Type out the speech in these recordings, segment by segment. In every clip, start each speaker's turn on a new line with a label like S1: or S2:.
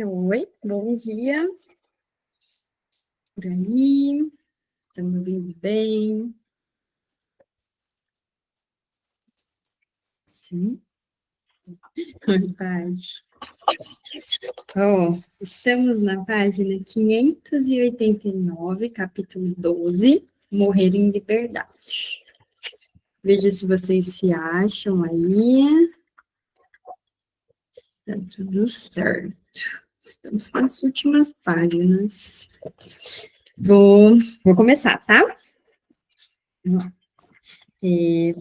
S1: Oi, bom dia. Por aí, estão me ouvindo bem? Sim? Oi, paz. Estamos na página 589, capítulo 12, Morrer em Liberdade. Veja se vocês se acham aí. Está tudo certo. Estamos nas últimas páginas. Vou começar, tá?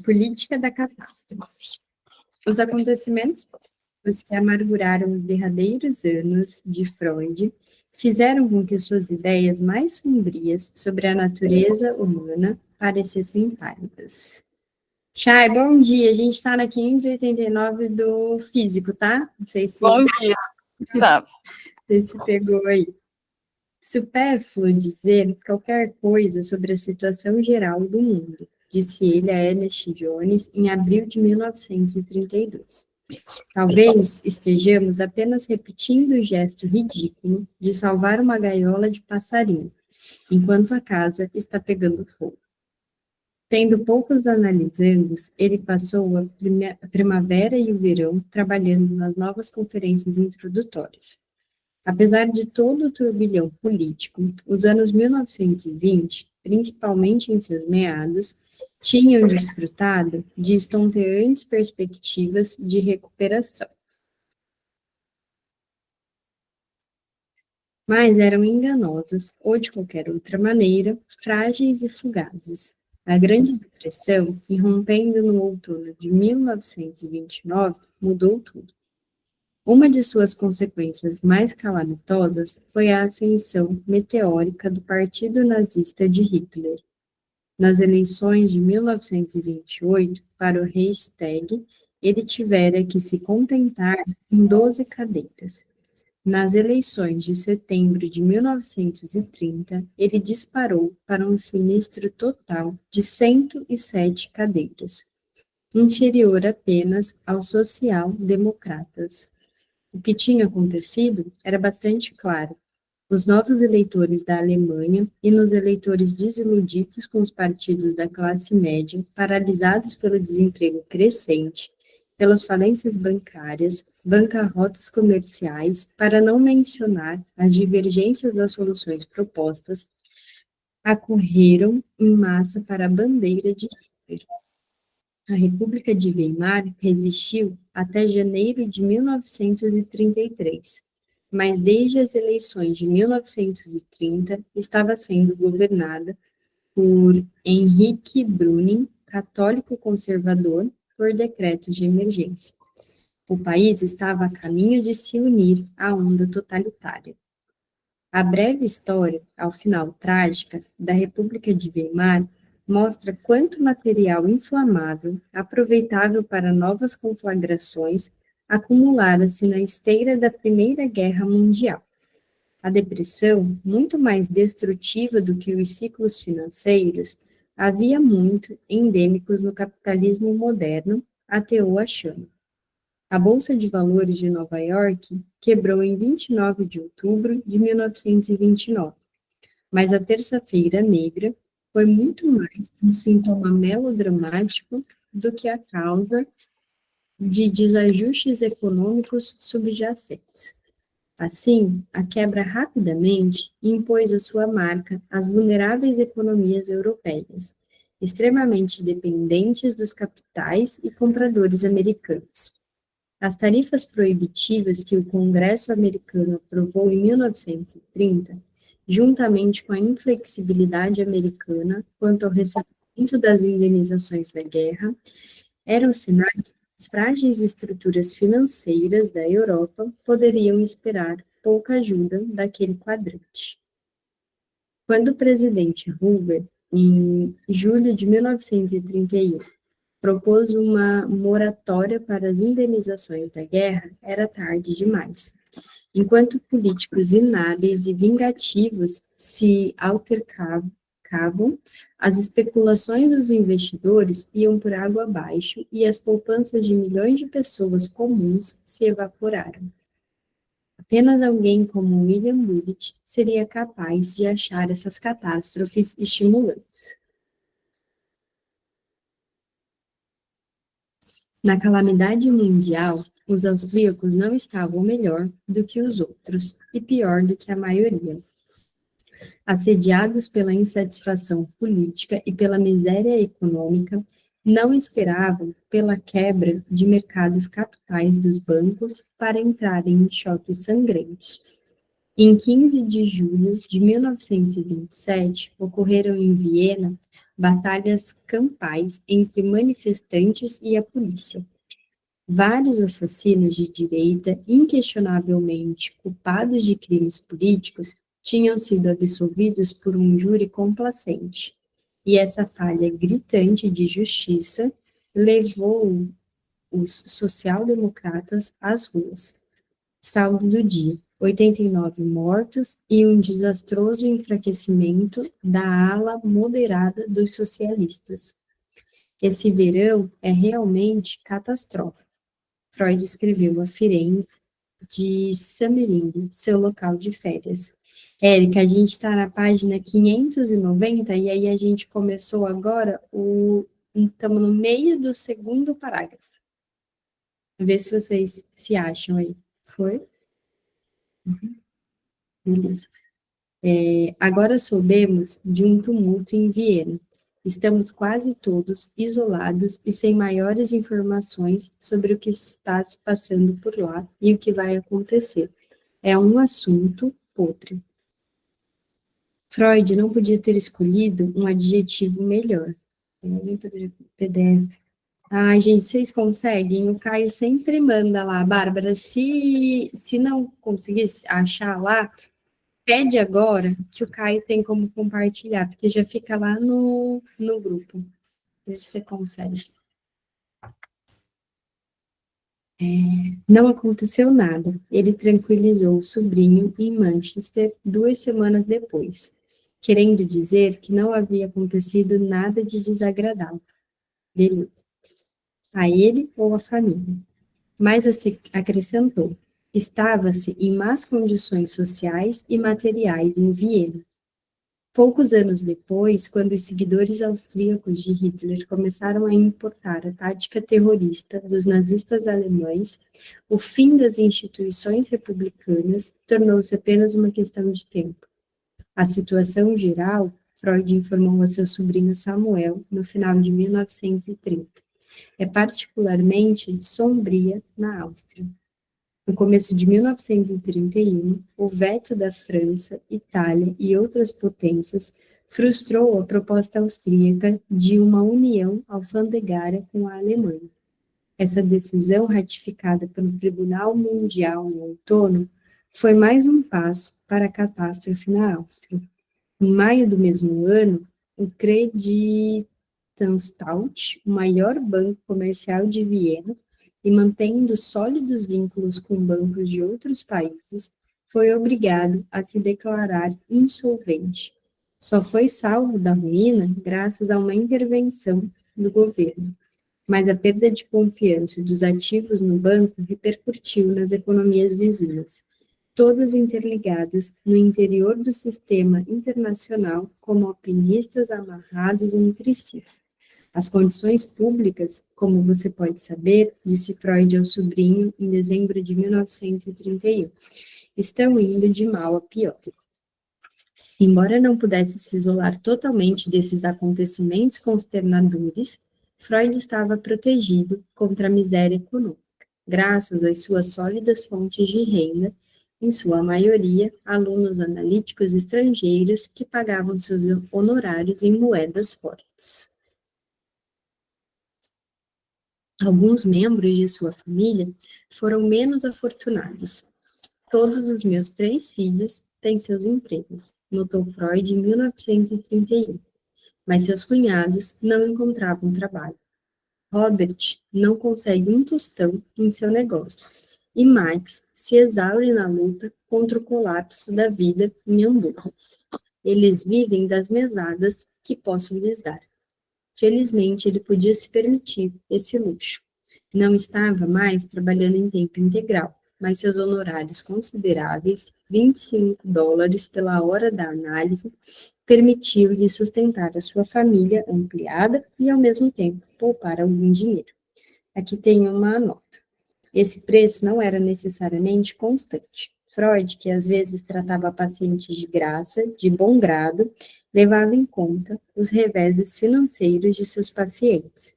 S1: Política da catástrofe. Os acontecimentos os que amarguraram os derradeiros anos de Freud fizeram com que suas ideias mais sombrias sobre a natureza humana parecessem pálidas. Chay, bom dia. A gente está na 589 do físico, tá? Não sei se...
S2: Bom dia. Tá.
S1: Se pegou aí. Supérfluo dizer qualquer coisa sobre a situação geral do mundo, disse ele a Ernest Jones em abril de 1932. Talvez estejamos apenas repetindo o gesto ridículo de salvar uma gaiola de passarinho, enquanto a casa está pegando fogo. Tendo poucos analisandos, ele passou a primavera e o verão trabalhando nas novas conferências introdutórias. Apesar de todo o turbilhão político, os anos 1920, principalmente em seus meados, tinham desfrutado de estonteantes perspectivas de recuperação. Mas eram enganosas, ou de qualquer outra maneira, frágeis e fugazes. A Grande Depressão, irrompendo no outono de 1929, mudou tudo. Uma de suas consequências mais calamitosas foi a ascensão meteórica do Partido Nazista de Hitler. Nas eleições de 1928, para o Reichstag, ele tivera que se contentar com 12 cadeiras. Nas eleições de setembro de 1930, ele disparou para um sinistro total de 107 cadeiras, inferior apenas aos social-democratas. O que tinha acontecido era bastante claro. Os novos eleitores da Alemanha e nos eleitores desiludidos com os partidos da classe média, paralisados pelo desemprego crescente, pelas falências bancárias, bancarrotas comerciais, para não mencionar as divergências das soluções propostas, acorreram em massa para a bandeira de Hitler. A República de Weimar resistiu até janeiro de 1933, mas desde as eleições de 1930 estava sendo governada por Henrique Brüning, católico conservador, por decreto de emergência. O país estava a caminho de se unir à onda totalitária. A breve história, ao final trágica, da República de Weimar mostra quanto material inflamável, aproveitável para novas conflagrações, acumulara-se na esteira da Primeira Guerra Mundial. A depressão, muito mais destrutiva do que os ciclos financeiros, havia muito endêmicos no capitalismo moderno, ateou a chama. A Bolsa de Valores de Nova York quebrou em 29 de outubro de 1929, mas a Terça-feira Negra foi muito mais um sintoma melodramático do que a causa de desajustes econômicos subjacentes. Assim, a quebra rapidamente impôs a sua marca às vulneráveis economias europeias, extremamente dependentes dos capitais e compradores americanos. As tarifas proibitivas que o Congresso americano aprovou em 1930, juntamente com a inflexibilidade americana quanto ao recebimento das indenizações da guerra, eram sinais de que as frágeis estruturas financeiras da Europa poderiam esperar pouca ajuda daquele quadrante. Quando o presidente Hoover, em julho de 1931, propôs uma moratória para as indenizações da guerra, era tarde demais. Enquanto políticos inábeis e vingativos se altercavam, as especulações dos investidores iam por água abaixo e as poupanças de milhões de pessoas comuns se evaporaram. Apenas alguém como William Bullitt seria capaz de achar essas catástrofes estimulantes. Na calamidade mundial, os austríacos não estavam melhor do que os outros e pior do que a maioria. Assediados pela insatisfação política e pela miséria econômica, não esperavam pela quebra de mercados capitais dos bancos para entrarem em choques sangrentos. Em 15 de julho de 1927, ocorreram em Viena batalhas campais entre manifestantes e a polícia. Vários assassinos de direita, inquestionavelmente culpados de crimes políticos, tinham sido absolvidos por um júri complacente. E essa falha gritante de justiça levou os social-democratas às ruas. Saldo do dia: 89 mortos e um desastroso enfraquecimento da ala moderada dos socialistas. Esse verão é realmente catastrófico. Freud escreveu a Firenze de Samering, seu local de férias. Érica, a gente está na página 590 e aí a gente começou agora estamos no meio do segundo parágrafo. Vê se vocês se acham aí. Foi? Beleza. Agora soubemos de um tumulto em Viena. Estamos quase todos isolados e sem maiores informações sobre o que está se passando por lá e o que vai acontecer. É um assunto podre. Freud não podia ter escolhido um adjetivo melhor. PDF. Ai, gente, vocês conseguem? O Caio sempre manda lá. Bárbara, se não conseguir achar lá, pede agora que o Caio tem como compartilhar, porque já fica lá no grupo. Vê se você consegue. Não aconteceu nada. Ele tranquilizou o sobrinho em Manchester 2 semanas depois, querendo dizer que não havia acontecido nada de desagradável. Beleza. A ele ou à família. Mas acrescentou: estava-se em más condições sociais e materiais em Viena. Poucos anos depois, quando os seguidores austríacos de Hitler começaram a importar a tática terrorista dos nazistas alemães, o fim das instituições republicanas tornou-se apenas uma questão de tempo. A situação geral, Freud informou a seu sobrinho Samuel no final de 1930, é particularmente sombria na Áustria. No começo de 1931, o veto da França, Itália e outras potências frustrou a proposta austríaca de uma união alfandegária com a Alemanha. Essa decisão, ratificada pelo Tribunal Mundial no outono, foi mais um passo para a catástrofe na Áustria. Em maio do mesmo ano, o Creditanstalt, o maior banco comercial de Viena, e mantendo sólidos vínculos com bancos de outros países, foi obrigado a se declarar insolvente. Só foi salvo da ruína graças a uma intervenção do governo. Mas a perda de confiança dos ativos no banco repercutiu nas economias vizinhas, todas interligadas no interior do sistema internacional como alpinistas amarrados entre si. As condições públicas, como você pode saber, disse Freud ao sobrinho em dezembro de 1931, estão indo de mal a pior. Embora não pudesse se isolar totalmente desses acontecimentos consternadores, Freud estava protegido contra a miséria econômica, graças às suas sólidas fontes de renda, em sua maioria, alunos analíticos estrangeiros que pagavam seus honorários em moedas fortes. Alguns membros de sua família foram menos afortunados. Todos os meus 3 filhos têm seus empregos, notou Freud em 1931, mas seus cunhados não encontravam trabalho. Robert não consegue um tostão em seu negócio, e Max se exaure na luta contra o colapso da vida em Hamburgo. Eles vivem das mesadas que posso lhes dar. Felizmente, ele podia se permitir esse luxo. Não estava mais trabalhando em tempo integral, mas seus honorários consideráveis, $25 pela hora da análise, permitiu-lhe sustentar a sua família ampliada e, ao mesmo tempo, poupar algum dinheiro. Aqui tem uma nota. Esse preço não era necessariamente constante. Freud, que às vezes tratava pacientes de graça, de bom grado, levava em conta os reveses financeiros de seus pacientes.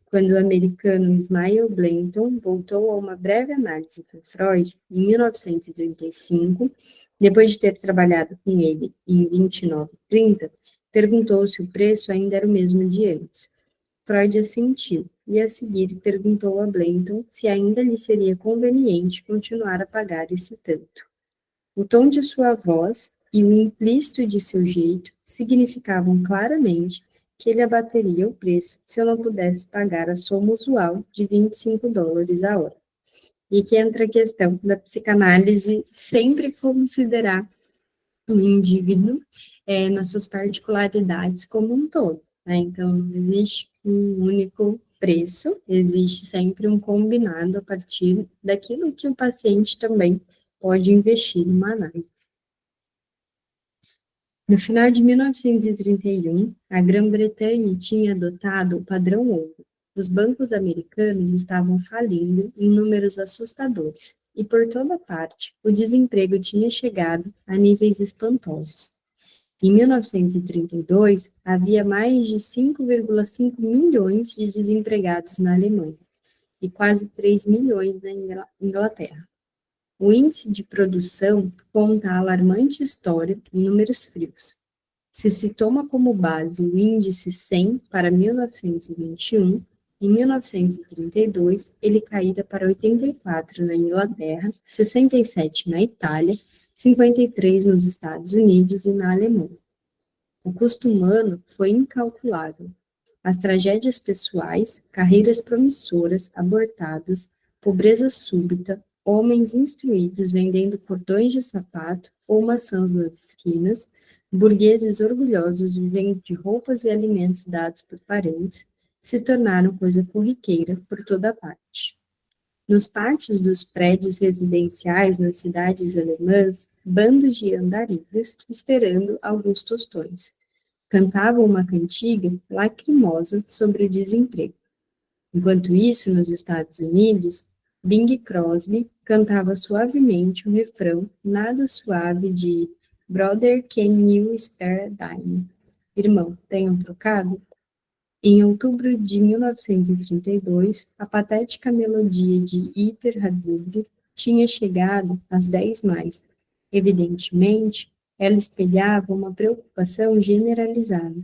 S1: Quando o americano Ismail Blanton voltou a uma breve análise com Freud, em 1935, depois de ter trabalhado com ele em 29 e 30, perguntou se o preço ainda era o mesmo de antes. Freud assentiu, e a seguir perguntou a Blanton se ainda lhe seria conveniente continuar a pagar esse tanto. O tom de sua voz e o implícito de seu jeito significavam claramente que ele abateria o preço se eu não pudesse pagar a soma usual de $25 a hora. E que entra a questão da psicanálise sempre considerar o indivíduo nas suas particularidades como um todo. Né? Então, não existe um único preço, existe sempre um combinado a partir daquilo que o paciente também pode investir numa análise. No final de 1931, a Grã-Bretanha tinha adotado o padrão ouro. Os bancos americanos estavam falindo em números assustadores, e por toda parte o desemprego tinha chegado a níveis espantosos. Em 1932, havia mais de 5,5 milhões de desempregados na Alemanha e quase 3 milhões na Inglaterra. O índice de produção conta a alarmante história em números frios. Se se toma como base o índice 100 para 1921, em 1932 ele caíra para 84 na Inglaterra, 67 na Itália, 53 nos Estados Unidos e na Alemanha. O custo humano foi incalculável. As tragédias pessoais, carreiras promissoras abortadas, pobreza súbita, homens instruídos vendendo cordões de sapato ou maçãs nas esquinas, burgueses orgulhosos vivendo de roupas e alimentos dados por parentes, se tornaram coisa corriqueira por toda parte. Nos pátios dos prédios residenciais nas cidades alemãs, bandos de andarilhos esperando alguns tostões. Cantavam uma cantiga lacrimosa sobre o desemprego. Enquanto isso, nos Estados Unidos, Bing Crosby cantava suavemente o refrão nada suave de Brother, can you spare a dime? Irmão, tem um trocado? Em outubro de 1932, a patética melodia de Hiper Hadoubre tinha chegado às 10 mais. Evidentemente, ela espelhava uma preocupação generalizada.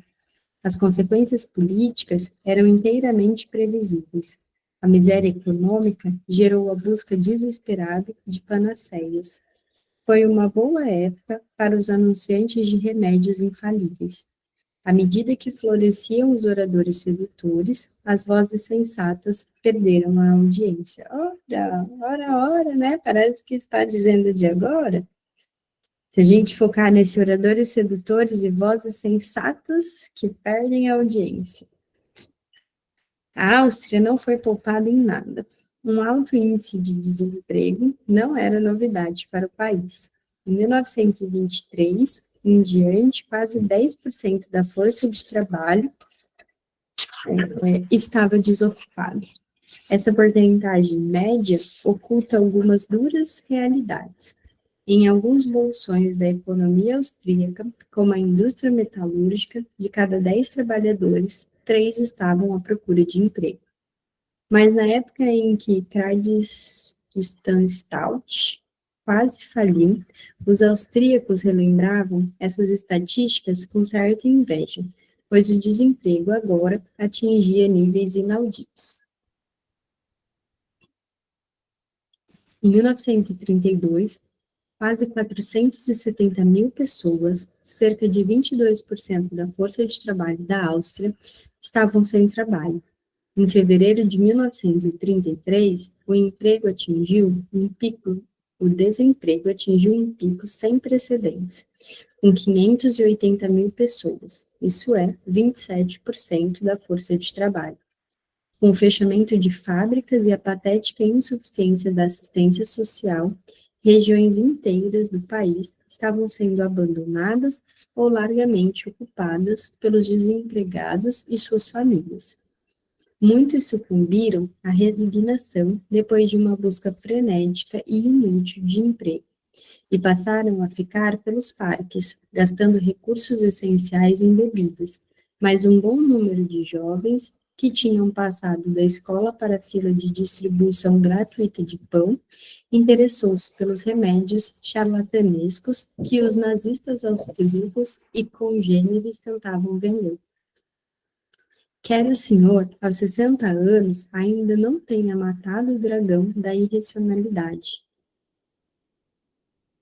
S1: As consequências políticas eram inteiramente previsíveis. A miséria econômica gerou a busca desesperada de panaceias. Foi uma boa época para os anunciantes de remédios infalíveis. À medida que floresciam os oradores sedutores, as vozes sensatas perderam a audiência. Ora, né? Parece que está dizendo de agora. Se a gente focar nesse oradores sedutores e vozes sensatas que perdem a audiência. A Áustria não foi poupada em nada. Um alto índice de desemprego não era novidade para o país. Em 1923, em diante, quase 10% da força de trabalho estava desocupada. Essa porcentagem média oculta algumas duras realidades. Em alguns bolsões da economia austríaca, como a indústria metalúrgica, de cada 10 trabalhadores, 3 estavam à procura de emprego. Mas na época em que Kradstadt quase faliu, os austríacos relembravam essas estatísticas com certa inveja, pois o desemprego agora atingia níveis inauditos. Em 1932, quase 470 mil pessoas, cerca de 22% da força de trabalho da Áustria, estavam sem trabalho. Em fevereiro de 1933, o desemprego atingiu um pico sem precedentes, com 580 mil pessoas, isso é, 27% da força de trabalho. Com o fechamento de fábricas e a patética insuficiência da assistência social, regiões inteiras do país estavam sendo abandonadas ou largamente ocupadas pelos desempregados e suas famílias. Muitos sucumbiram à resignação depois de uma busca frenética e inútil de emprego, e passaram a ficar pelos parques, gastando recursos essenciais em bebidas, mas um bom número de jovens que tinham passado da escola para a fila de distribuição gratuita de pão, interessou-se pelos remédios charlatanescos que os nazistas austríacos e congêneres tentavam vender. Quer o senhor, aos 60 anos, ainda não tenha matado o dragão da irracionalidade.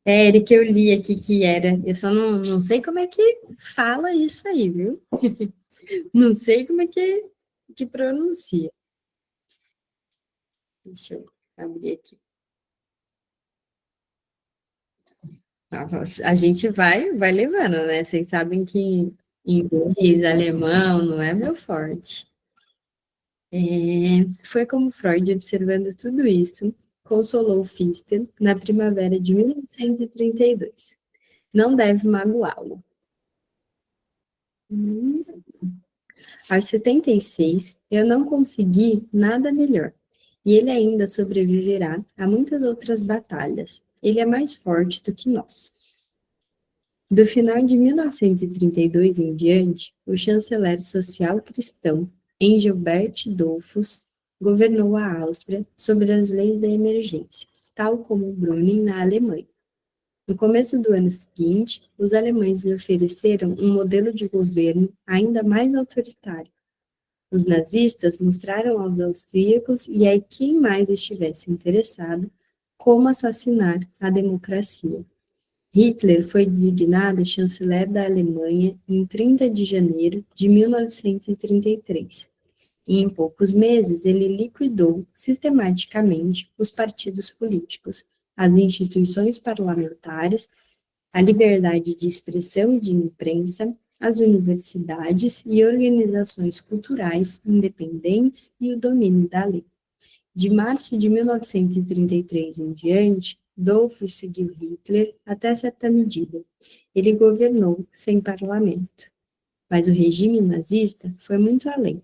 S1: É, Eric, eu li aqui que era. Eu só não sei como é que fala isso aí, viu? Não sei como é que pronuncia. Deixa eu abrir aqui. A gente vai levando, né? Vocês sabem que inglês, alemão não é meu forte. Foi como Freud, observando tudo isso, consolou Fichte na primavera de 1932. Não deve magoá-lo. Aos 76, eu não consegui nada melhor. E ele ainda sobreviverá a muitas outras batalhas. Ele é mais forte do que nós. Do final de 1932 em diante, o chanceler social-cristão Engelbert Dollfuss governou a Áustria sobre as leis da emergência, tal como Brüning na Alemanha. No começo do ano seguinte, os alemães lhe ofereceram um modelo de governo ainda mais autoritário. Os nazistas mostraram aos austríacos e a quem mais estivesse interessado como assassinar a democracia. Hitler foi designado chanceler da Alemanha em 30 de janeiro de 1933, e em poucos meses ele liquidou sistematicamente os partidos políticos, as instituições parlamentares, a liberdade de expressão e de imprensa, as universidades e organizações culturais independentes e o domínio da lei. De março de 1933 em diante, Dollfuss seguiu Hitler até certa medida. Ele governou sem parlamento. Mas o regime nazista foi muito além.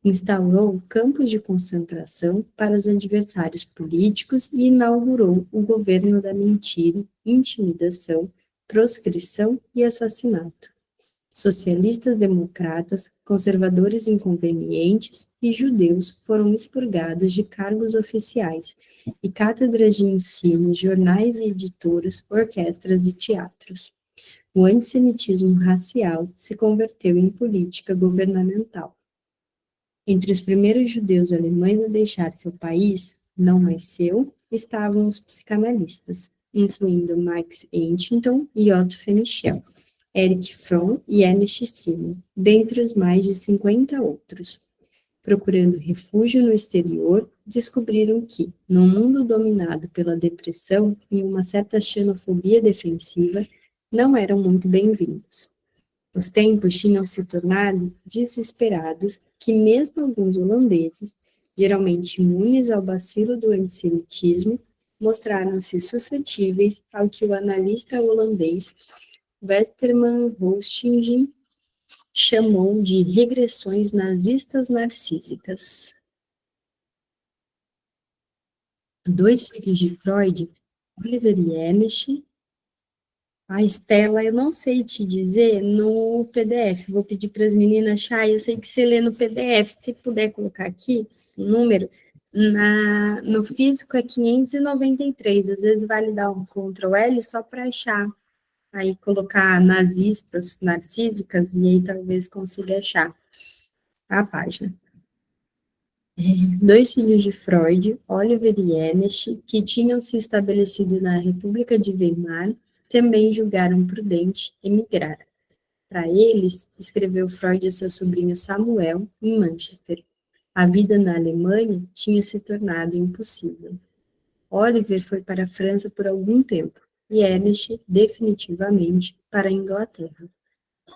S1: Instaurou campos de concentração para os adversários políticos e inaugurou o governo da mentira, intimidação, proscrição e assassinato. Socialistas democratas, conservadores inconvenientes e judeus foram expurgados de cargos oficiais e cátedras de ensino, jornais e editoras, orquestras e teatros. O antissemitismo racial se converteu em política governamental. Entre os primeiros judeus alemães a deixar seu país, não mais seu, estavam os psicanalistas, incluindo Max Huntington e Otto Fenichel, Erich Fromm e Ernest Simon, dentre os mais de 50 outros. Procurando refúgio no exterior, descobriram que, num mundo dominado pela depressão e uma certa xenofobia defensiva, não eram muito bem-vindos. Os tempos tinham se tornado desesperados que mesmo alguns holandeses, geralmente imunes ao bacilo do antissemitismo, mostraram-se suscetíveis ao que o analista holandês Westerman Roostingen chamou de regressões nazistas narcísicas. Dois filhos de Freud, Oliver e Ernest. A Estela, eu não sei te dizer no PDF, vou pedir para as meninas achar, eu sei que você lê no PDF, se puder colocar aqui o número, no físico é 593, às vezes vale dar um Ctrl L só para achar, aí colocar nazistas, narcísicas, e aí talvez consiga achar a página. Dois filhos de Freud, Oliver e Ernest, que tinham se estabelecido na República de Weimar, também julgaram prudente emigrar. Para eles, escreveu Freud a seu sobrinho Samuel, em Manchester. A vida na Alemanha tinha se tornado impossível. Oliver foi para a França por algum tempo, e Ernest, definitivamente, para a Inglaterra.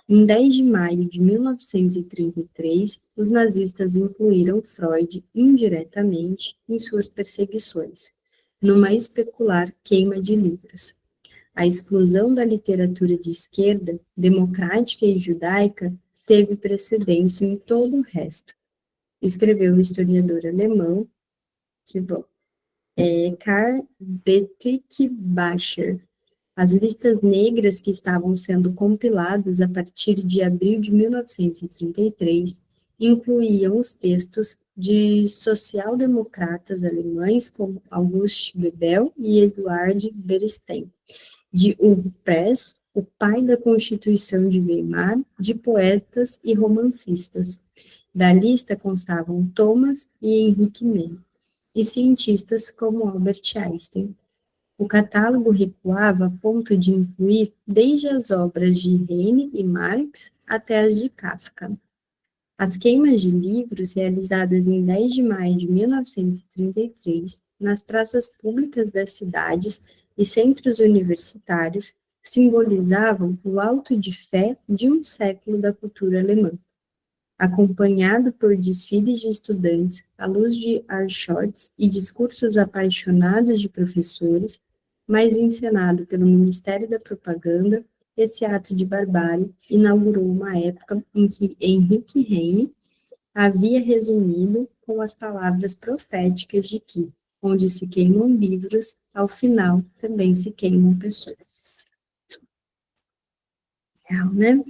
S1: Em 10 de maio de 1933, os nazistas incluíram Freud indiretamente em suas perseguições, numa especular queima de livros. A exclusão da literatura de esquerda, democrática e judaica, teve precedência em todo o resto, escreveu o historiador alemão Karl Dietrich Bacher. As listas negras que estavam sendo compiladas a partir de abril de 1933 incluíam os textos de social-democratas alemães como August Bebel e Eduard Bernstein, de Hugo Press, o pai da Constituição de Weimar, de poetas e romancistas. Da lista constavam Thomas e Henrique Mann, e cientistas como Albert Einstein. O catálogo recuava a ponto de incluir desde as obras de Heine e Marx até as de Kafka. As queimas de livros realizadas em 10 de maio de 1933 nas praças públicas das cidades e centros universitários simbolizavam o auto de fé de um século da cultura alemã. Acompanhado por desfiles de estudantes à luz de archotes e discursos apaixonados de professores, mas encenado pelo Ministério da Propaganda, esse ato de barbárie inaugurou uma época em que Henrique Heine havia resumido com as palavras proféticas de que, onde se queimam livros, ao final também se queimam pessoas. Real, né?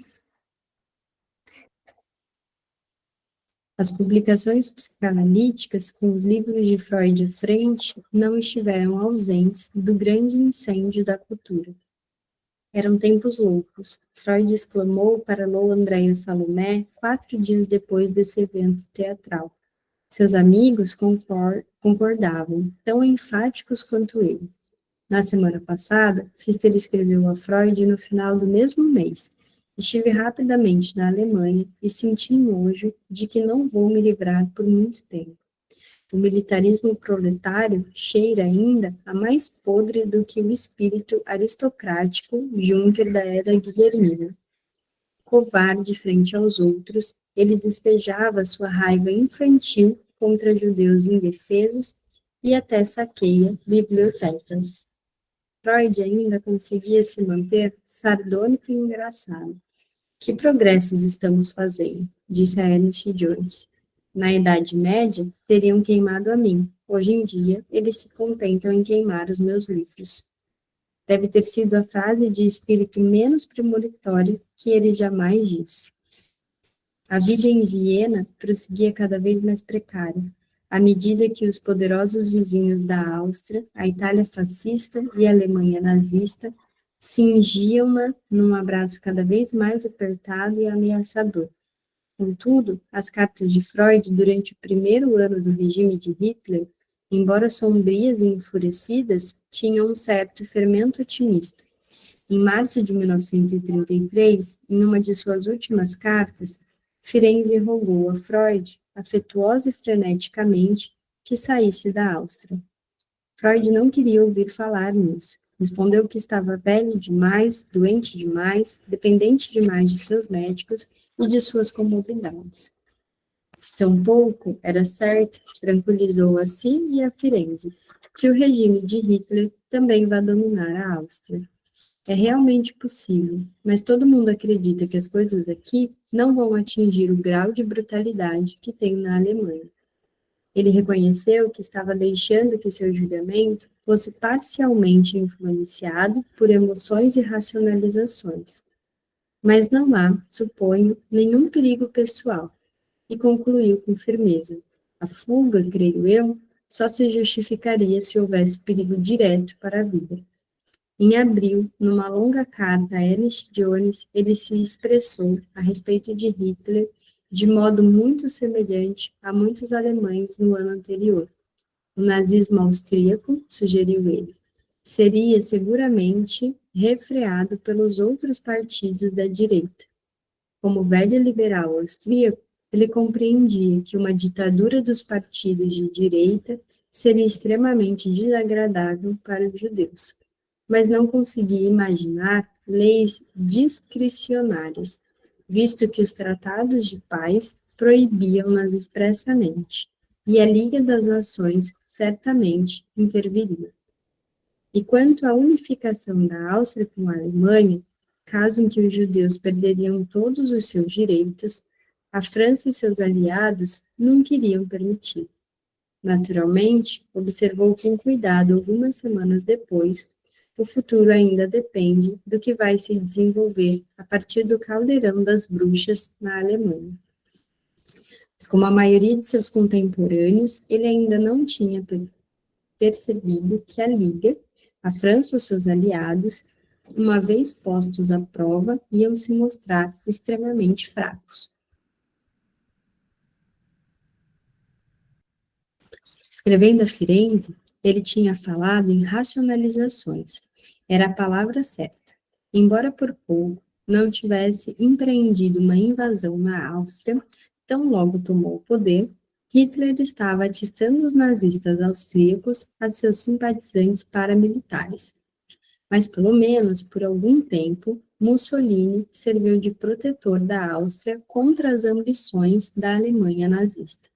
S1: As publicações psicanalíticas, com os livros de Freud à frente, não estiveram ausentes do grande incêndio da cultura. Eram tempos loucos, Freud exclamou para Lou Andréa Salomé 4 dias depois desse evento teatral. Seus amigos concordavam, tão enfáticos quanto ele. Na semana passada, Pfister escreveu a Freud no final do mesmo mês. Estive rapidamente na Alemanha e senti nojo de que não vou me livrar por muito tempo. O militarismo proletário cheira ainda a mais podre do que o espírito aristocrático Juncker da era guilhermina. Covarde frente aos outros, ele despejava sua raiva infantil contra judeus indefesos e até saqueia bibliotecas. Freud ainda conseguia se manter sardônico e engraçado. Que progressos estamos fazendo? Disse a Ernest Jones. Na Idade Média, teriam queimado a mim. Hoje em dia, eles se contentam em queimar os meus livros. Deve ter sido a frase de espírito menos premonitória que ele jamais disse. A vida em Viena prosseguia cada vez mais precária, à medida que os poderosos vizinhos da Áustria, a Itália fascista e a Alemanha nazista, cingiam-na num abraço cada vez mais apertado e ameaçador. Contudo, as cartas de Freud durante o primeiro ano do regime de Hitler, embora sombrias e enfurecidas, tinham um certo fermento otimista. Em março de 1933, em uma de suas últimas cartas, Firenze rogou a Freud, afetuosa e freneticamente, que saísse da Áustria. Freud não queria ouvir falar nisso. Respondeu que estava velho demais, doente demais, dependente demais de seus médicos e de suas comodidades. Tampouco era certo, tranquilizou a si e a Firenze, que o regime de Hitler também vai dominar a Áustria. É realmente possível, mas todo mundo acredita que as coisas aqui não vão atingir o grau de brutalidade que tem na Alemanha. Ele reconheceu que estava deixando que seu julgamento fosse parcialmente influenciado por emoções e racionalizações. Mas não há, suponho, nenhum perigo pessoal, e concluiu com firmeza. A fuga, creio eu, só se justificaria se houvesse perigo direto para a vida. Em abril, numa longa carta a Ernest Jones, ele se expressou a respeito de Hitler de modo muito semelhante a muitos alemães no ano anterior. O nazismo austríaco, sugeriu ele, seria seguramente refreado pelos outros partidos da direita. Como velho liberal austríaco, ele compreendia que uma ditadura dos partidos de direita seria extremamente desagradável para os judeus, mas não conseguia imaginar leis discricionárias, visto que os tratados de paz proibiam-nas expressamente, e a Liga das Nações certamente interviria. E quanto à unificação da Áustria com a Alemanha, caso em que os judeus perderiam todos os seus direitos, a França e seus aliados não queriam permitir. Naturalmente, observou com cuidado algumas semanas depois, o futuro ainda depende do que vai se desenvolver a partir do caldeirão das bruxas na Alemanha. Mas como a maioria de seus contemporâneos, ele ainda não tinha percebido que a Liga, a França ou seus aliados, uma vez postos à prova, iam se mostrar extremamente fracos. Escrevendo a Firenze, ele tinha falado em racionalizações. Era a palavra certa. Embora por pouco não tivesse empreendido uma invasão na Áustria, tão logo tomou o poder, Hitler estava atiçando os nazistas austríacos a seus simpatizantes paramilitares. Mas, pelo menos por algum tempo, Mussolini serviu de protetor da Áustria contra as ambições da Alemanha nazista.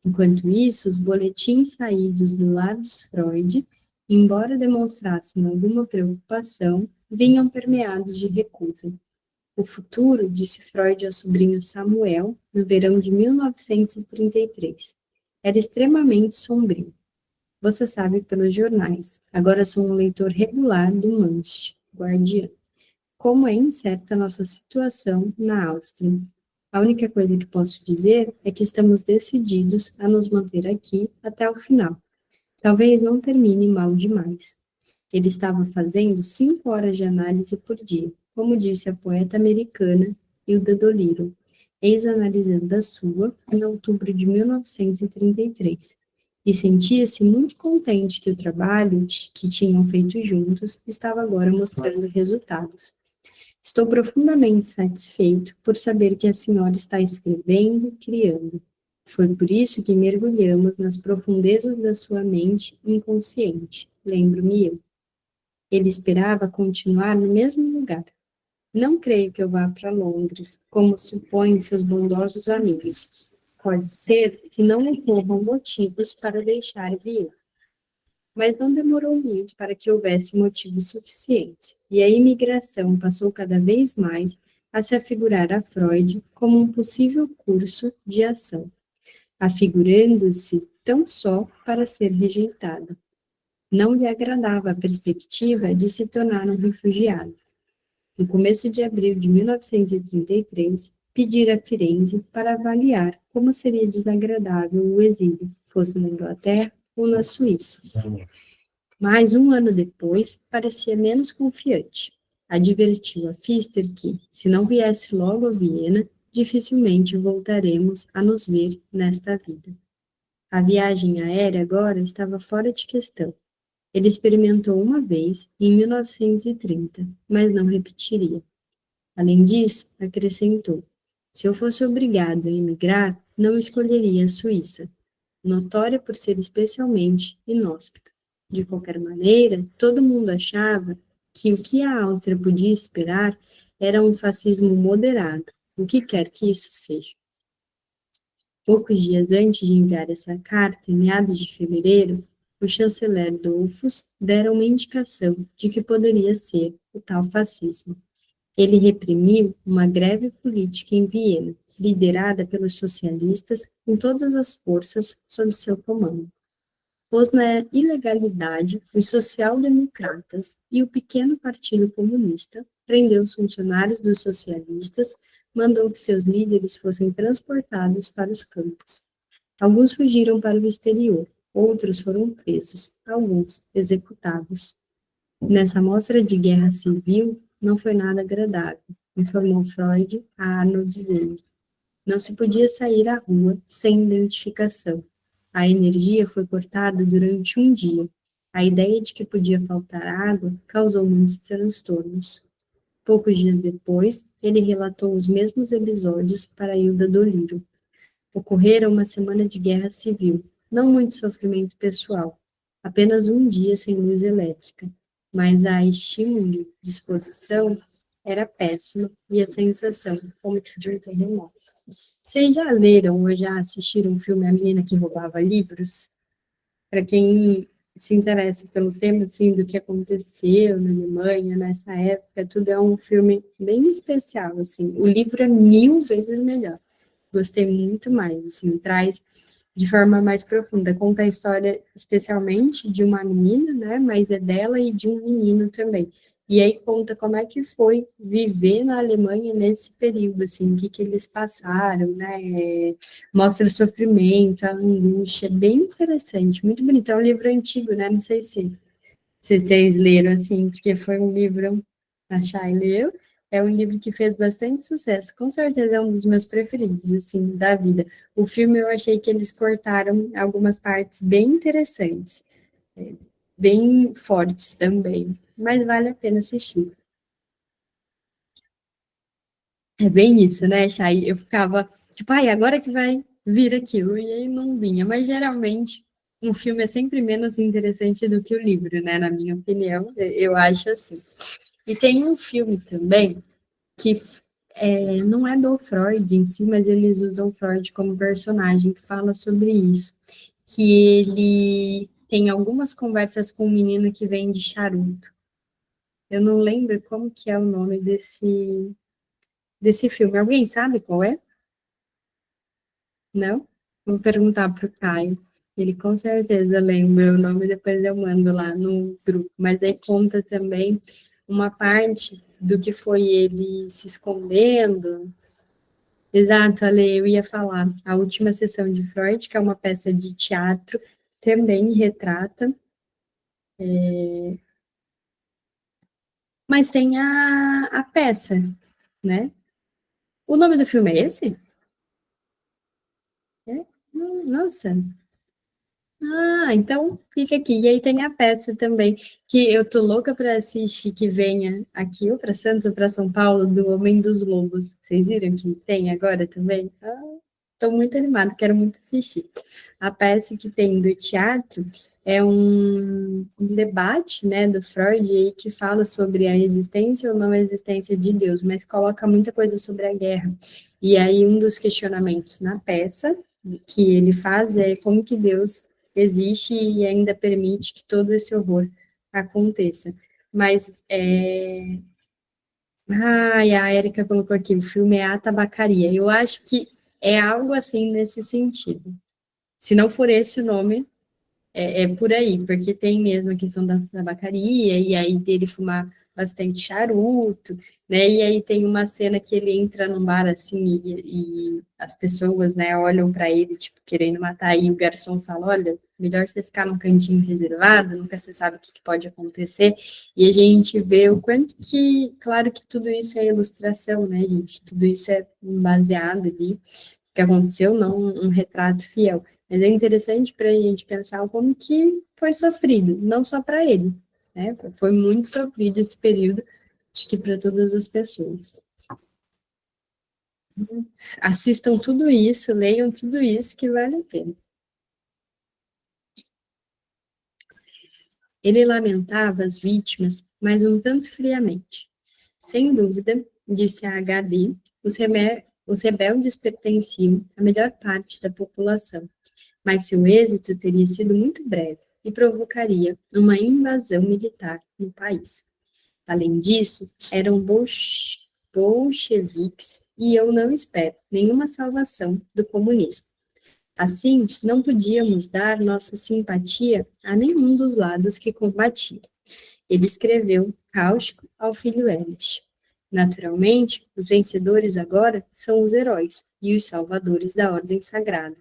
S1: Enquanto isso, os boletins saídos do lar dos Freud, embora demonstrassem alguma preocupação, vinham permeados de recusa. O futuro, disse Freud ao sobrinho Samuel, no verão de 1933, era extremamente sombrio. Você sabe pelos jornais. Agora sou um leitor regular do Manche, Guardiã. Como é incerta a nossa situação na Áustria. A única coisa que posso dizer é que estamos decididos a nos manter aqui até o final. Talvez não termine mal demais. Ele estava fazendo 5 horas de análise por dia, como disse a poeta americana Hilda Dolittle, ex-analisando a sua, em outubro de 1933, e sentia-se muito contente que o trabalho que tinham feito juntos estava agora mostrando resultados. Estou profundamente satisfeito por saber que a senhora está escrevendo e criando. Foi por isso que mergulhamos nas profundezas da sua mente inconsciente, lembro-me eu. Ele esperava continuar no mesmo lugar. Não creio que eu vá para Londres, como supõem seus bondosos amigos. Pode ser que não ocorram motivos para deixar vir. Mas não demorou muito para que houvesse motivos suficientes, e a imigração passou cada vez mais a se afigurar a Freud como um possível curso de ação, afigurando-se tão só para ser rejeitado. Não lhe agradava a perspectiva de se tornar um refugiado. No começo de abril de 1933, pedira a Firenze para avaliar como seria desagradável o exílio, fosse na Inglaterra ou na Suíça. Mas, um ano depois, parecia menos confiante. Advertiu a Pfister que, se não viesse logo a Viena, dificilmente voltaremos a nos ver nesta vida. A viagem aérea agora estava fora de questão. Ele experimentou uma vez, em 1930, mas não repetiria. Além disso, acrescentou, se eu fosse obrigado a emigrar, não escolheria a Suíça, notória por ser especialmente inóspita. De qualquer maneira, todo mundo achava que o que a Áustria podia esperar era um fascismo moderado, o que quer que isso seja. Poucos dias antes de enviar essa carta, em meados de fevereiro, o chanceler Dollfuss dera uma indicação de que poderia ser o tal fascismo. Ele reprimiu uma greve política em Viena, liderada pelos socialistas com todas as forças sob seu comando. Pôs na ilegalidade os social-democratas e o pequeno Partido Comunista, prendeu os funcionários dos socialistas, mandou que seus líderes fossem transportados para os campos. Alguns fugiram para o exterior, outros foram presos, alguns executados. Nessa mostra de guerra civil, não foi nada agradável, informou Freud a Arnold Zeng. Não se podia sair à rua sem identificação. A energia foi cortada durante um dia. A ideia de que podia faltar água causou muitos transtornos. Poucos dias depois, ele relatou os mesmos episódios para Hilda Dolittle. Ocorrera uma semana de guerra civil, não muito sofrimento pessoal, apenas um dia sem luz elétrica, mas a estímulo, disposição, era péssima e a sensação como que de um terremoto. Vocês já leram ou já assistiram o filme A Menina que Roubava Livros? Para quem se interessa pelo tema, assim, do que aconteceu na Alemanha nessa época, tudo é um filme bem especial, assim. O livro é 1000 vezes melhor. Gostei muito mais, assim, traz de forma mais profunda, conta a história especialmente de uma menina, né, mas é dela e de um menino também. E aí conta como é que foi viver na Alemanha nesse período, assim, o que que eles passaram, né, mostra o sofrimento, a angústia, é bem interessante, muito bonito. É um livro antigo, né, não sei se vocês leram, assim, porque foi um livro, a Chay leu, é um livro que fez bastante sucesso, com certeza é um dos meus preferidos, assim, da vida. O filme eu achei que eles cortaram algumas partes bem interessantes, bem fortes também, mas vale a pena assistir. É bem isso, né, Chay? Eu ficava, tipo, ai, agora que vai vir aquilo, e aí não vinha, mas geralmente um filme é sempre menos interessante do que o livro, né, na minha opinião, eu acho assim. E tem um filme também que não é do Freud em si, mas eles usam Freud como personagem que fala sobre isso. Que ele tem algumas conversas com um menino que vende charuto. Eu não lembro como que é o nome desse filme. Alguém sabe qual é? Não? Vou perguntar para o Caio. Ele com certeza lembra o nome, depois eu mando lá no grupo. Mas aí conta também uma parte do que foi ele se escondendo. Exato, Ale, eu ia falar. A última sessão de Freud, que é uma peça de teatro, também retrata, mas tem a peça, né? O nome do filme é esse? É? Nossa, ah, então fica aqui. E aí tem a peça também, que eu tô louca para assistir, que venha aqui, ou para Santos ou para São Paulo, do Homem dos Lobos. Vocês viram que tem agora também? Ah, tô muito animada, quero muito assistir. A peça que tem do teatro é um debate, né, do Freud aí, que fala sobre a existência ou não existência de Deus, mas coloca muita coisa sobre a guerra. E aí um dos questionamentos na peça que ele faz é como que Deus existe e ainda permite que todo esse horror aconteça. Mas, ai, a Erika colocou aqui, o filme é A Tabacaria. Eu acho que é algo assim nesse sentido. Se não for esse o nome, é por aí, porque tem mesmo a questão da tabacaria, e aí dele fumar bastante charuto, né? E aí tem uma cena que ele entra num bar assim e as pessoas, né, olham para ele, tipo, querendo matar, e o garçom fala: olha, melhor você ficar num cantinho reservado, nunca se sabe o que, que pode acontecer. E a gente vê o quanto que, claro que tudo isso é ilustração, né, gente? Tudo isso é baseado ali que aconteceu, não um retrato fiel. Mas é interessante para a gente pensar como que foi sofrido, não só para ele, né? Foi muito sofrido esse período, acho que para todas as pessoas. Assistam tudo isso, leiam tudo isso, que vale a pena. Ele lamentava as vítimas, mas um tanto friamente. Sem dúvida, disse a HD, os rebeldes pertenciam à melhor parte da população, mas seu êxito teria sido muito breve e provocaria uma invasão militar no país. Além disso, eram bolcheviques e eu não espero nenhuma salvação do comunismo. Assim, não podíamos dar nossa simpatia a nenhum dos lados que combatiam. Ele escreveu cáustico ao filho Elis. Naturalmente, os vencedores agora são os heróis e os salvadores da ordem sagrada,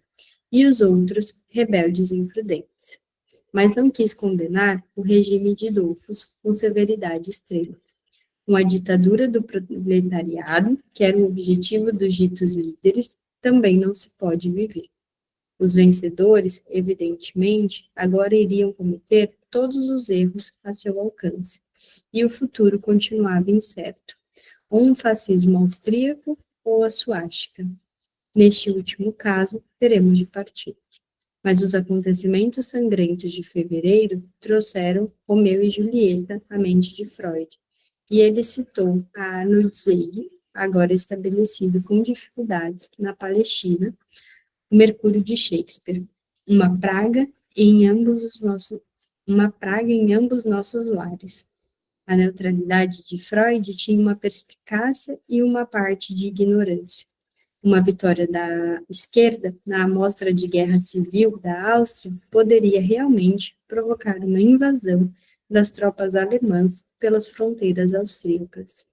S1: e os outros rebeldes e imprudentes. Mas não quis condenar o regime de Dolfos com severidade extrema. Com a ditadura do proletariado, que era o objetivo dos ditos líderes, também não se pode viver. Os vencedores, evidentemente, agora iriam cometer todos os erros a seu alcance, e o futuro continuava incerto. Ou um fascismo austríaco ou a suástica. Neste último caso, teremos de partir. Mas os acontecimentos sangrentos de fevereiro trouxeram Romeu e Julieta à mente de Freud, e ele citou a Arnold Zeiger, agora estabelecido com dificuldades na Palestina, o Mercúrio de Shakespeare, uma praga uma praga em ambos nossos lares. A neutralidade de Freud tinha uma perspicácia e uma parte de ignorância. Uma vitória da esquerda na amostra de guerra civil da Áustria poderia realmente provocar uma invasão das tropas alemãs pelas fronteiras austríacas.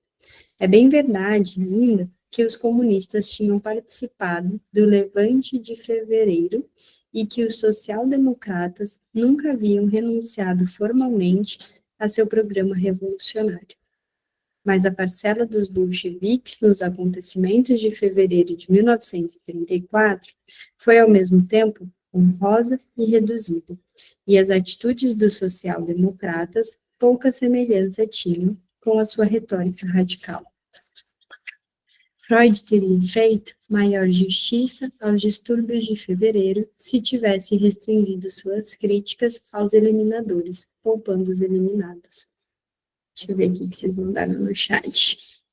S1: É bem verdade ainda que os comunistas tinham participado do Levante de Fevereiro e que os social-democratas nunca haviam renunciado formalmente a seu programa revolucionário. Mas a parcela dos bolcheviques nos acontecimentos de fevereiro de 1934 foi, ao mesmo tempo, honrosa e reduzida, e as atitudes dos social-democratas pouca semelhança tinham com a sua retórica radical. Freud teria feito maior justiça aos distúrbios de fevereiro se tivesse restringido suas críticas aos eliminadores, poupando os eliminados. Deixa eu ver aqui que vocês mandaram no chat.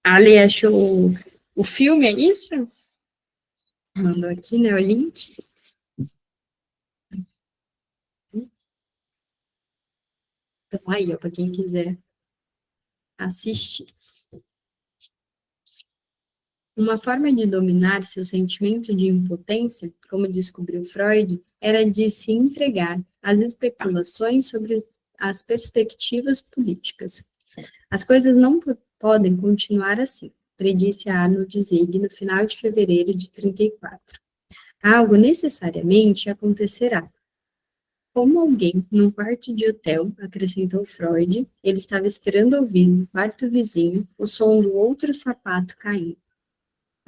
S1: A Ale achou o filme, é isso? Mandou aqui, né, o link. Então, aí, ó, para quem quiser assistir. Uma forma de dominar seu sentimento de impotência, como descobriu Freud, era de se entregar às especulações sobre as perspectivas políticas. As coisas não podem continuar assim, predisse a Arnold Zeiger no final de fevereiro de 34. Algo necessariamente acontecerá. Como alguém num quarto de hotel, acrescentou Freud, ele estava esperando ouvir no quarto vizinho o som do outro sapato caindo.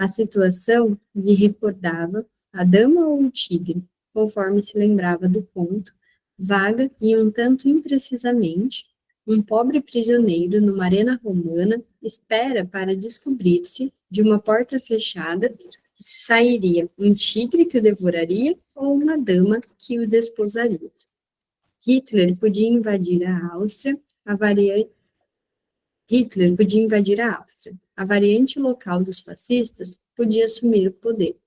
S1: A situação lhe recordava a dama ou o tigre, conforme se lembrava do conto, vaga e um tanto imprecisamente, um pobre prisioneiro numa arena romana espera para descobrir-se, de uma porta fechada, se sairia um tigre que o devoraria ou uma dama que o desposaria. Hitler podia invadir a Áustria, a variante Hitler podia invadir a Áustria. A variante local dos fascistas podia assumir o poder.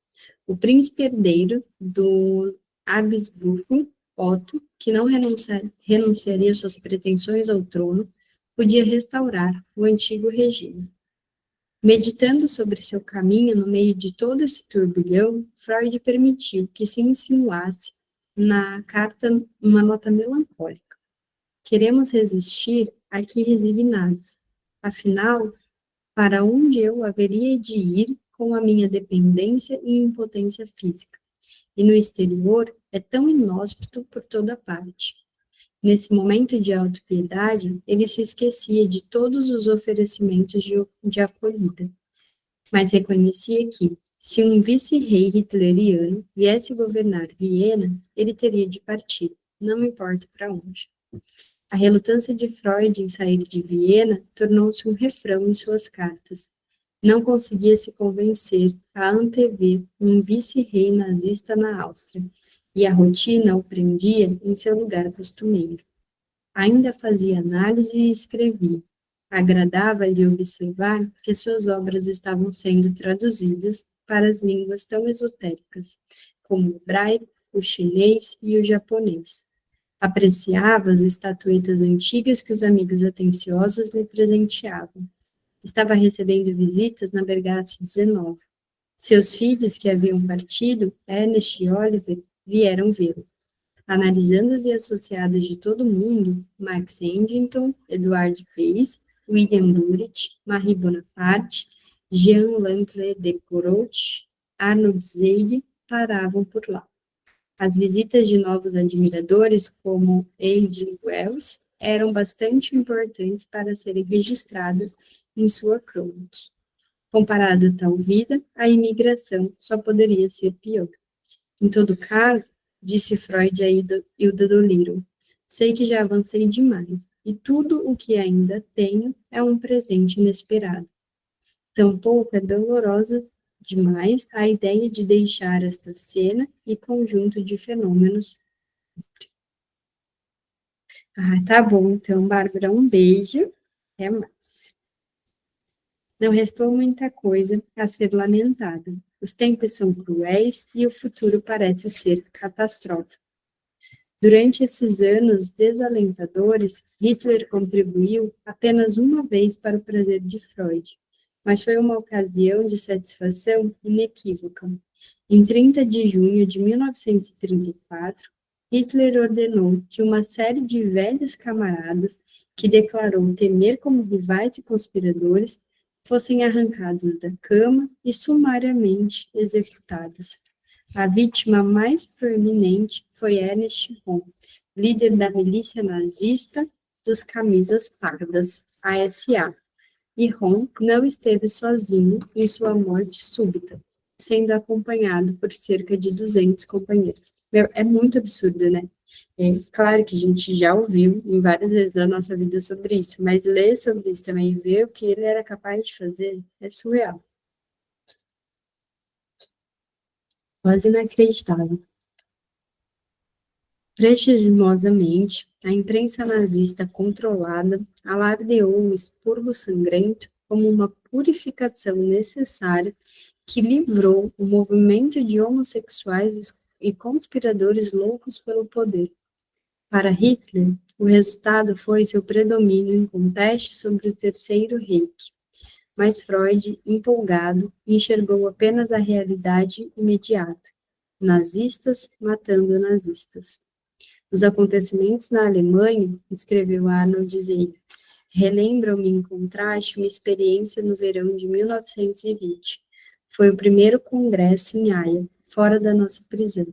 S1: O príncipe herdeiro do Habsburgo, Otto, que não renunciaria suas pretensões ao trono, podia restaurar o antigo regime. Meditando sobre seu caminho no meio de todo esse turbilhão, Freud permitiu que se insinuasse na carta uma nota melancólica. Queremos resistir aqui resignados. Afinal, para onde eu haveria de ir com a minha dependência e impotência física? E no exterior é tão inóspito por toda parte. Nesse momento de autopiedade, ele se esquecia de todos os oferecimentos de acolhida, mas reconhecia que, se um vice-rei hitleriano viesse governar Viena, ele teria de partir, não importa para onde. A relutância de Freud em sair de Viena tornou-se um refrão em suas cartas. Não conseguia se convencer a antever um vice-rei nazista na Áustria, e a rotina o prendia em seu lugar costumeiro. Ainda fazia análise e escrevia. Agradava-lhe observar que suas obras estavam sendo traduzidas para as línguas tão esotéricas, como o hebraico, o chinês e o japonês. Apreciava as estatuetas antigas que os amigos atenciosos lhe presenteavam. Estava recebendo visitas na Bergasse 19. Seus filhos, que haviam partido, Ernest e Oliver, vieram vê-lo. Analisando-os e associados de todo o mundo, Max Eddington, Edward Weiss, William Burrit, Marie Bonaparte, Jean Lample de Porot, Arnold Zeiger, paravam por lá. As visitas de novos admiradores, como H. Wells, eram bastante importantes para serem registradas em sua crônica. Comparada a tal vida, a imigração só poderia ser pior. Em todo caso, disse Freud a Hilda Dolittle, sei que já avancei demais, e tudo o que ainda tenho é um presente inesperado. Tampouco é dolorosa demais a ideia de deixar esta cena e conjunto de fenômenos. Ah, tá bom, então, Bárbara, um beijo. Até mais. Não restou muita coisa a ser lamentada. Os tempos são cruéis e o futuro parece ser catastrófico. Durante esses anos desalentadores, Hitler contribuiu apenas uma vez para o prazer de Freud, mas foi uma ocasião de satisfação inequívoca. Em 30 de junho de 1934, Hitler ordenou que uma série de velhos camaradas, que declarou temer como rivais e conspiradores, fossem arrancados da cama e sumariamente executados. A vítima mais proeminente foi Ernst Röhm, líder da milícia nazista dos Camisas Pardas, ASA. E Röhm não esteve sozinho em sua morte súbita, sendo acompanhado por cerca de 200 companheiros. É muito absurdo, né? É claro que a gente já ouviu em várias vezes da nossa vida sobre isso, mas ler sobre isso também e ver o que ele era capaz de fazer é surreal. Quase inacreditável. Preciosamente, a imprensa nazista controlada alardeou o expurgo sangrento como uma purificação necessária que livrou o movimento de homossexuais e conspiradores loucos pelo poder. Para Hitler, o resultado foi seu predomínio inconteste sobre o Terceiro Reich. Mas Freud, empolgado, enxergou apenas a realidade imediata: nazistas matando nazistas. Os acontecimentos na Alemanha, escreveu Arnold Zeyer, relembram-me em contraste uma experiência no verão de 1920. Foi o primeiro congresso em Haia, fora da nossa prisão.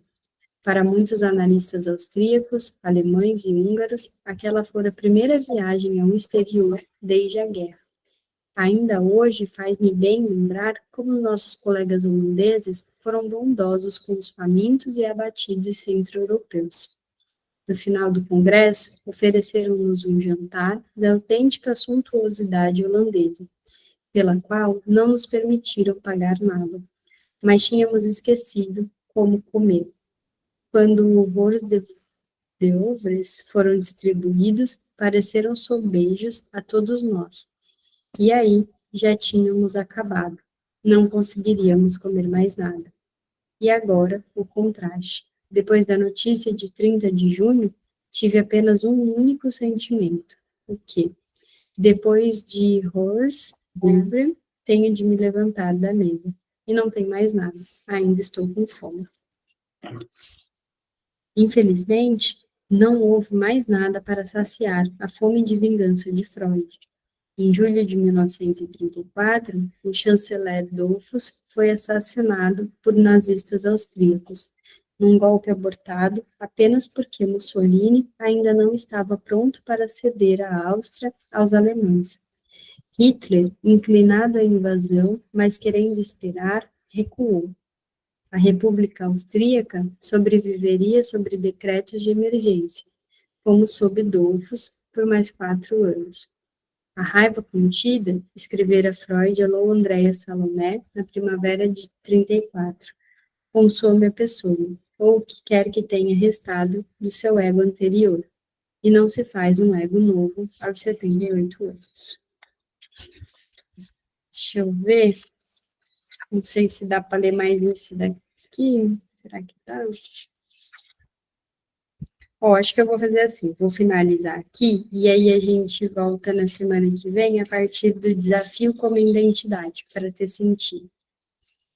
S1: Para muitos analistas austríacos, alemães e húngaros, aquela fora a primeira viagem ao exterior desde a guerra. Ainda hoje faz-me bem lembrar como os nossos colegas holandeses foram bondosos com os famintos e abatidos centro-europeus. No final do congresso, ofereceram-nos um jantar da autêntica suntuosidade holandesa, pela qual não nos permitiram pagar nada, mas tínhamos esquecido como comer. Quando horrores de ovres foram distribuídos, pareceram sobejos a todos nós. E aí, já tínhamos acabado. Não conseguiríamos comer mais nada. E agora, o contraste. Depois da notícia de 30 de junho, tive apenas um único sentimento. O quê? Depois de Horst Webber, tenho de me levantar da mesa. E não tem mais nada. Ainda estou com fome. Infelizmente, não houve mais nada para saciar a fome de vingança de Freud. Em julho de 1934, o chanceler Dollfuss foi assassinado por nazistas austríacos, num golpe abortado apenas porque Mussolini ainda não estava pronto para ceder a Áustria aos alemães. Hitler, inclinado à invasão, mas querendo esperar, recuou. A República Austríaca sobreviveria sobre decretos de emergência, como sob Dollfuss, por mais 4 anos. A raiva contida, escrevera Freud a Lou Andréa Salomé na primavera de 34, consome a pessoa, ou o que quer que tenha restado do seu ego anterior, e não se faz um ego novo aos 78 anos. Deixa eu ver, não sei se dá para ler mais esse daqui, será que dá? Ó, acho que eu vou fazer assim, vou finalizar aqui, e aí a gente volta na semana que vem a partir do desafio como identidade, para ter sentido.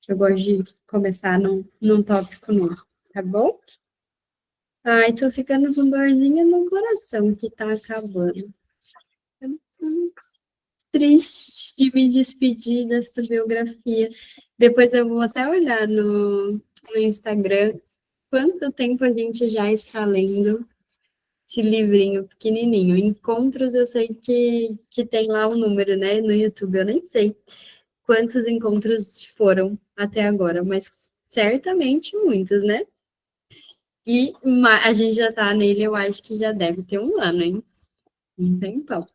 S1: Eu gosto de começar num tópico novo, tá bom? Ai, tô ficando com dorzinha no coração, que tá acabando. Triste de me despedir dessa biografia. Depois eu vou até olhar no Instagram quanto tempo a gente já está lendo esse livrinho pequenininho. Encontros, eu sei que tem lá um número, né? No YouTube, eu nem sei quantos encontros foram até agora, mas certamente muitos, né? E a gente já tá nele, eu acho que já deve ter um ano, hein? Um tempão.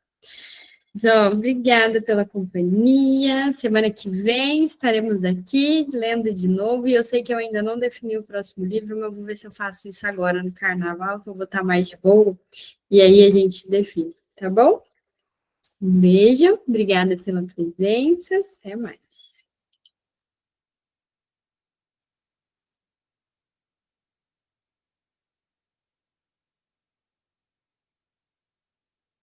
S1: Então, obrigada pela companhia. Semana que vem estaremos aqui lendo de novo. E eu sei que eu ainda não defini o próximo livro, mas vou ver se eu faço isso agora no carnaval, que eu vou estar mais de boa. E aí a gente define, tá bom? Um beijo, obrigada pela presença, até mais.